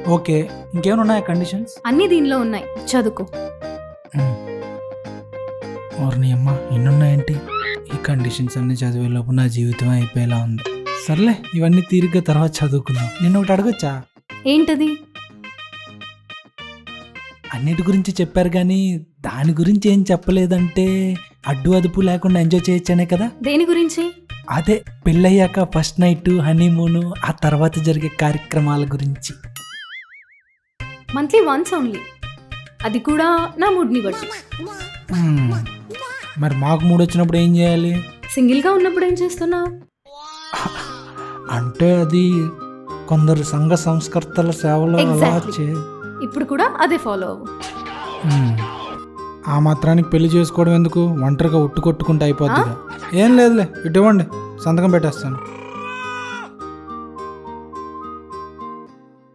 Okay, ఇంకేమైనా ఉన్నాయా conditions? అన్ని దీనిలో ఉన్నాయి, చదువుకో. నీ అమ్మ ఎన్నున్నాయంటే ఈ కండిషన్స్ అన్ని చదివేలోపు నా జీవితం అయిపోయేలా ఉంది. సర్లే, ఇవన్నీ తీరిగ్గా తర్వాత చదువుకుందాం. నిన్న ఒకటి అడగొచ్చా? ఏంటది? అన్నిటి గురించి చెప్పారు కానీ దాని గురించి ఏం చెప్పలేదంటే అడ్డు అదుపు లేకుండా ఎంజాయ్ చేయొచ్చనే కదా. దేని గురించి? అదే పెళ్ళయ్యాక ఫస్ట్ నైట్, హనీమూను, ఆ తర్వాత జరిగే కార్యక్రమాల గురించి. మంత్లీ వన్స్ ఓన్లీ, అది కూడా నా మూడ్ని బట్టి. మరి మాకు మూడు వచ్చినప్పుడు ఏం చేయాలి? సింగిల్గా ఉన్నప్పుడు ఏం చేస్తున్నావు? అంటే అది కొందరు సంఘ సంస్కర్తల సేవలో అలా Exactly. ఇప్పుడు కూడా అదే ఫాలో అవ్వు. ఆ మాత్రానికి పెళ్లి చేసుకోవడం ఎందుకు? ఒంటరిగా ఉట్టు కొట్టుకుంటే అయిపోద్ది. ఏం లేదులే, ఇటు ఇవ్వండి, సంతకం పెట్టేస్తాను.